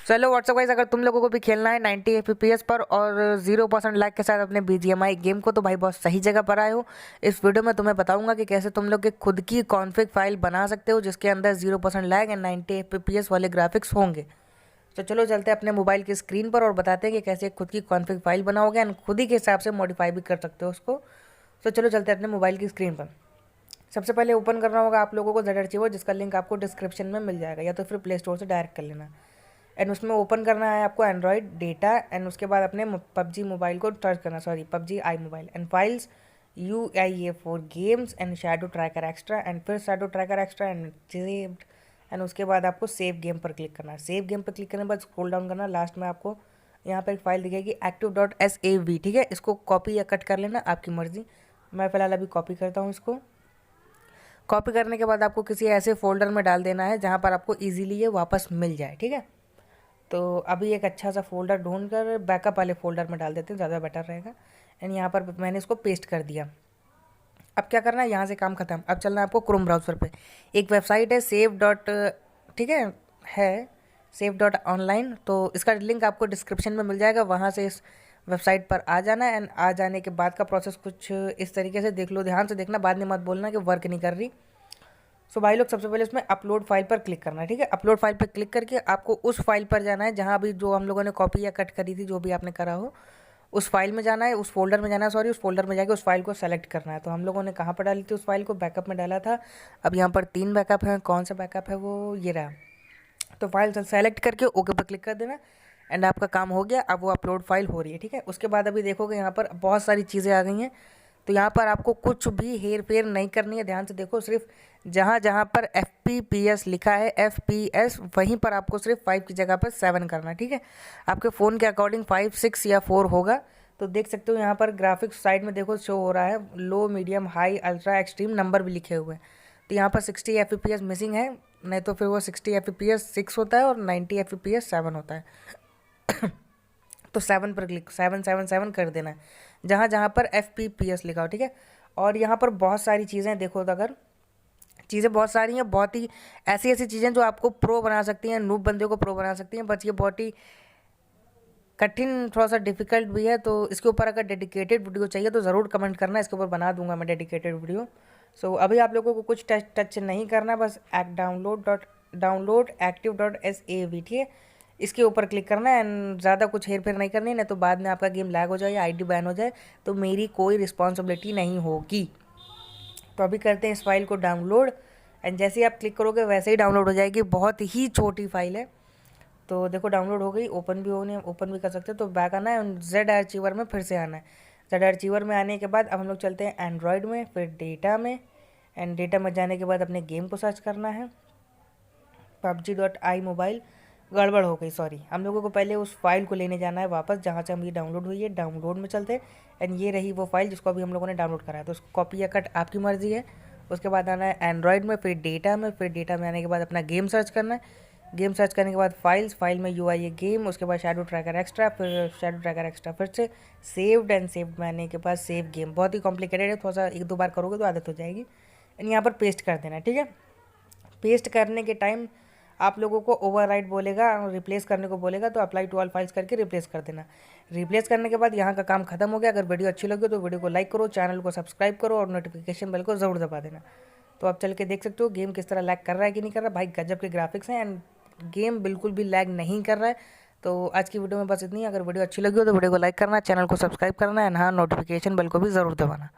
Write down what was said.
चलो WhatsApp guys, अगर तुम लोगों को भी खेलना है 90 FPS पर और 0% लैग के साथ अपने BGMI गेम को, तो भाई बहुत सही जगह पर आए हो। इस वीडियो में तुम्हें बताऊंगा कि कैसे तुम लोग एक खुद की कॉन्फ़िग फाइल बना सकते हो जिसके अंदर 0% लैग एंड 90 FPS वाले ग्राफिक्स होंगे। तो चलो चलते हैं अपने मोबाइल की स्क्रीन पर और बताते हैं कि कैसे खुद की कॉन्फ़िग फाइल बनाओगे एंड खुद ही के हिसाब से मॉडिफाई भी कर सकते हो उसको। तो चलो चलते हैं अपने मोबाइल की स्क्रीन पर। सबसे पहले ओपन करना होगा आप लोगों को ZArchiver, जिसका लिंक आपको डिस्क्रिप्शन में मिल जाएगा, या तो फिर प्ले स्टोर से डायरेक्ट कर लेना। एंड उसमें ओपन करना है आपको एंड्रॉयड डेटा, एंड उसके बाद अपने PUBG मोबाइल को सर्च करना, PUBG I mobile and files UIA4 games and shadow tracker extra and फिर shadow tracker extra and saved. And उसके बाद आपको सेव गेम पर क्लिक करना है। सेव गेम पर क्लिक करने के बाद स्क्रॉल डाउन करना, लास्ट में आपको यहाँ पर एक फाइल दिखेगी active.sav, ठीक है। इसको कॉपी या कट कर लेना, आपकी मर्जी। मैं फ़िलहाल अभी कॉपी करता हूँ इसको। कॉपी करने के बाद आपको किसी ऐसे फोल्डर में डाल देना है जहाँ पर आपको इजीली ये वापस मिल जाए, ठीक है। तो अभी एक अच्छा सा फोल्डर ढूंढ कर बैकअप वाले फोल्डर में डाल देते हैं, ज़्यादा बेटर रहेगा। एंड यहाँ पर मैंने इसको पेस्ट कर दिया। अब क्या करना है, यहाँ से काम खत्म। अब चलना है आपको क्रोम ब्राउज़र पे। एक वेबसाइट है ठीक है save.online, तो इसका लिंक आपको डिस्क्रिप्शन में मिल जाएगा, वहाँ से इस वेबसाइट पर आ जाना है। एंड आ जाने के बाद का प्रोसेस कुछ इस तरीके से, देख लो, ध्यान से देखना, बाद में मत बोलना कि वर्क नहीं कर रही। सो भाई लोग, सबसे पहले उसमें अपलोड फाइल पर क्लिक करना है, ठीक है। अपलोड फाइल पर क्लिक करके आपको उस फाइल पर जाना है जहाँ अभी जो हम लोगों ने कॉपी या कट करी थी, जो भी आपने करा हो, उस फाइल में जाना है, उस फोल्डर में जाना है, उस फोल्डर में जाके उस फाइल को सेलेक्ट करना है। तो हम लोगों ने कहाँ पर डाली थी उस फाइल को, बैकअप में डाला था। अब यहाँ पर 3 बैकअप हैं, कौन सा बैकअप है वो, ये रहा। तो फाइल सेलेक्ट करके ओके पर क्लिक कर देना एंड आपका काम हो गया। अब वो अपलोड फाइल हो रही है, ठीक है। उसके बाद अभी देखोगे यहाँ पर बहुत सारी चीज़ें आ गई हैं, तो यहाँ पर आपको कुछ भी हेर फेर नहीं करनी है। ध्यान से देखो, सिर्फ जहाँ जहाँ पर FPS लिखा है FPS, वहीं पर आपको सिर्फ 5 की जगह पर 7 करना है, ठीक है। आपके फ़ोन के अकॉर्डिंग 5, 6 या 4 होगा। तो देख सकते हो यहाँ पर ग्राफिक्स साइड में देखो शो हो रहा है, low, medium, high, ultra, extreme, number भी लिखे हुए हैं। तो यहाँ पर 60 FPS मिसिंग है, नहीं तो फिर वो 60 FPS 6 होता है और 90 FPS 7 होता है। तो 7 पर क्लिक, 7 कर देना है जहाँ जहाँ पर FPS लिखा हो, ठीक है। और यहाँ पर बहुत सारी चीज़ें देखो, तो अगर चीज़ें बहुत सारी हैं, बहुत ही ऐसी ऐसी चीज़ें जो आपको प्रो बना सकती हैं, नूब बंदे को प्रो बना सकती हैं, बस ये बहुत ही कठिन, थोड़ा सा डिफिकल्ट भी है। तो इसके ऊपर अगर डेडिकेटेड वीडियो चाहिए तो ज़रूर कमेंट करना, इसके ऊपर बना दूंगा मैं डेडिकेटेड वीडियो। सो अभी आप लोगों को कुछ टच नहीं करना, बस डाउनलोड active.sav, ठीक है। इसके ऊपर क्लिक करना है एंड ज़्यादा कुछ हेर फेर नहीं करनी, नहीं तो बाद में आपका गेम लैग हो जाए या ID बैन हो जाए तो मेरी कोई रिस्पॉन्सिबिलिटी नहीं होगी। तो अभी करते हैं इस फाइल को डाउनलोड, एंड जैसे ही आप क्लिक करोगे वैसे ही डाउनलोड हो जाएगी। बहुत ही छोटी फाइल है। तो देखो डाउनलोड हो गई, ओपन भी कर सकते हो। तो बैक आना है, ZArchiver में फिर से आना है। ZArchiver में आने के बाद अब हम लोग चलते हैं एंड्रॉयड में, फिर डेटा में, एंड डेटा में जाने के बाद अपने गेम को सर्च करना है, PUBG.i मोबाइल। गड़बड़ हो गई, सॉरी। हम लोगों को पहले उस फाइल को लेने जाना है वापस जहाँ से हम ये डाउनलोड हुई है। डाउनलोड में चलते हैं एंड ये रही वो फाइल जिसको अभी हम लोगों ने डाउनलोड करा है। तो उसको कॉपी या कट आपकी मर्जी है। उसके बाद आना है एंड्रॉयड में, फिर डेटा में, फिर डेटा में आने के बाद अपना गेम सर्च करना है। गेम सर्च करने के बाद फाइल में UIA गेम, उसके बाद शैडो ट्रैकर एक्स्ट्रा, फिर शैडो ट्रैकर एक्स्ट्रा, फिर से सेव्ड में आने के बाद सेव गेम। बहुत ही कॉम्प्लिकेटेड है, थोड़ा सा 1-2 बार करोगे तो आदत हो जाएगी। एंड यहाँ पर पेस्ट कर देना, ठीक है। पेस्ट करने के टाइम आप लोगों को ओवरराइट बोलेगा, रिप्लेस करने को बोलेगा, तो अप्लाई टू ऑल फाइल्स करके रिप्लेस कर देना। रिप्लेस करने के बाद यहाँ का काम खत्म हो गया। अगर वीडियो अच्छी लगी तो वीडियो को लाइक करो, चैनल को सब्सक्राइब करो और नोटिफिकेशन बेल को ज़रूर दबा देना। तो आप चल के देख सकते हो गेम किस तरह लैग कर रहा है कि नहीं कर रहा। भाई गजब के ग्राफिक्स हैं एंड गेम बिल्कुल भी लैग नहीं कर रहा है। तो आज की वीडियो में बस इतनी। अगर वीडियो अच्छी लगी हो तो वीडियो को लाइक करना, चैनल को सब्सक्राइब करना एंड हाँ, नोटिफिकेशन बेल को भी ज़रूर दबाना।